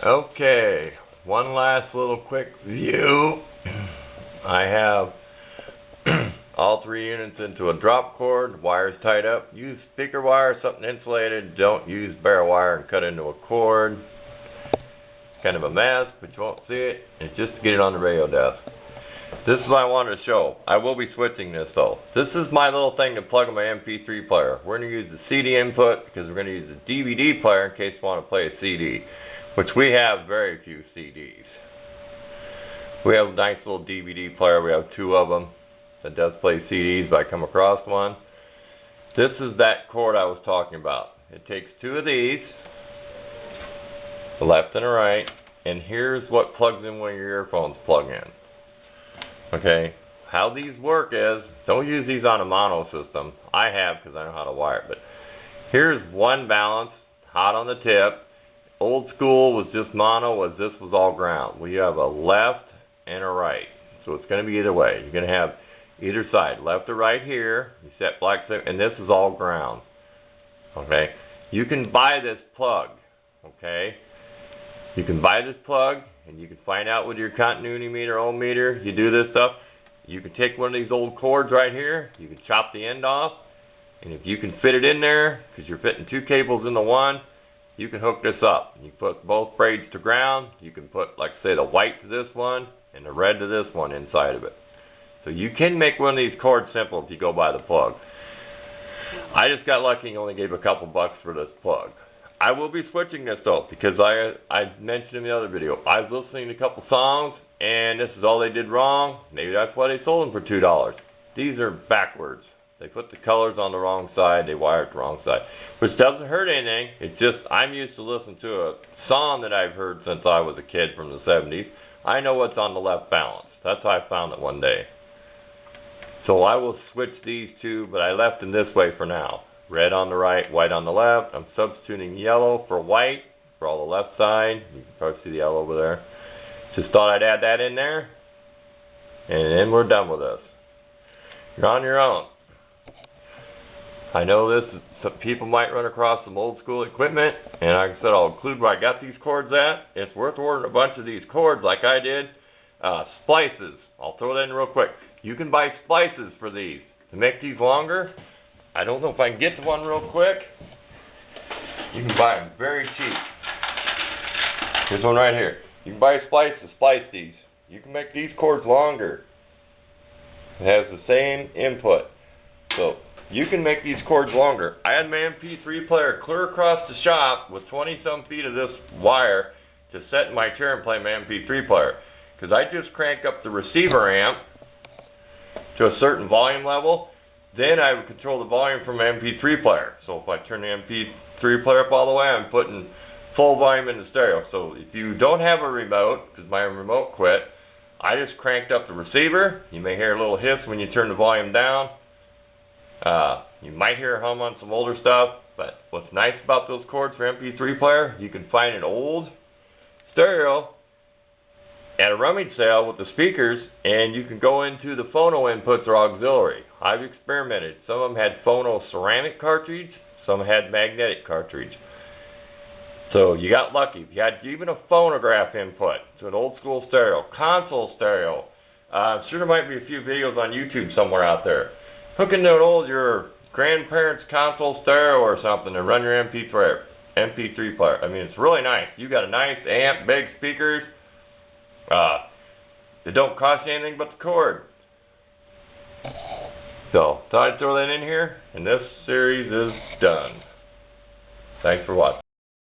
Okay, one last little quick view. I have all three units into a drop cord, wires tied up. Use speaker wire, something insulated. Don't use bare wire and cut into a cord. It's kind of a mess, but you won't see it. It's just to get it on the radio desk. This is what I wanted to show. I will be switching this though. This is my little thing to plug in my MP3 player. We're going to use the CD input because we're going to use the DVD player in case you want to play a CD, which we have very few CDs. We have a nice little DVD player. We have two of them that does play CDs, but I come across one. This is that cord I was talking about. It takes two of these, the left and the right, and here's what plugs in when your earphones plug in. Okay, how these work is, don't use these on a mono system. I have because I know how to wire it, but here's one balance, hot on the tip. Old school was just mono, this was all ground. We have a left and a right, so it's going to be either way. You're going to have either side, left or right here. You set black, and this is all ground. Okay, you can buy this plug. Okay, you can buy this plug, and you can find out with your continuity meter, ohm meter. You do this stuff. You can take one of these old cords right here. You can chop the end off, and if you can fit it in there, because you're fitting two cables into one, you can hook this up. You put both braids to ground. You can put, like say, the white to this one and the red to this one inside of it. So you can make one of these cords simple if you go by the plug. I just got lucky and only gave a couple bucks for this plug. I will be switching this though, because I mentioned in the other video, I was listening to a couple songs and this is all they did wrong. Maybe that's why they sold them for $2. These are backwards. They put the colors on the wrong side, they wired the wrong side. Which doesn't hurt anything, it's just I'm used to listening to a song that I've heard since I was a kid from the 70s. I know what's on the left balance. That's how I found it one day. So I will switch these two, but I left them this way for now. Red on the right, white on the left. I'm substituting yellow for white for all the left side. You can probably see the yellow over there. Just thought I'd add that in there. And then we're done with this. You're on your own. I know this is, some people might run across some old school equipment, and like I said, I'll include where I got these cords at. It's worth ordering a bunch of these cords like I did. Splices. I'll throw that in real quick. You can buy splices for these to make these longer. I don't know if I can get to one real quick. You can buy them very cheap. Here's one right here. You can buy a splice to splice these. You can make these cords longer. It has the same input. So you can make these cords longer. I had my MP3 player clear across the shop with 20-some feet of this wire to set in my chair and play my MP3 player. Because I just crank up the receiver amp to a certain volume level, then I would control the volume from my MP3 player. So if I turn the MP3 player up all the way, I'm putting full volume in the stereo. So if you don't have a remote, because my remote quit, I just cranked up the receiver. You may hear a little hiss when you turn the volume down. You might hear a hum on some older stuff, but what's nice about those cords for MP3 player, you can find an old stereo at a rummage sale with the speakers, and you can go into the phono inputs or auxiliary. I've experimented. Some of them had phono ceramic cartridge, some had magnetic cartridge. So you got lucky. If you had even a phonograph input to an old school stereo, console stereo, I'm sure there might be a few videos on YouTube somewhere out there. Hook into an old, your grandparents' console stereo or something and run your MP3 player. I mean, it's really nice. You got a nice amp, big speakers. It don't cost you anything but the cord. So, thought I'd throw that in here, and this series is done. Thanks for watching.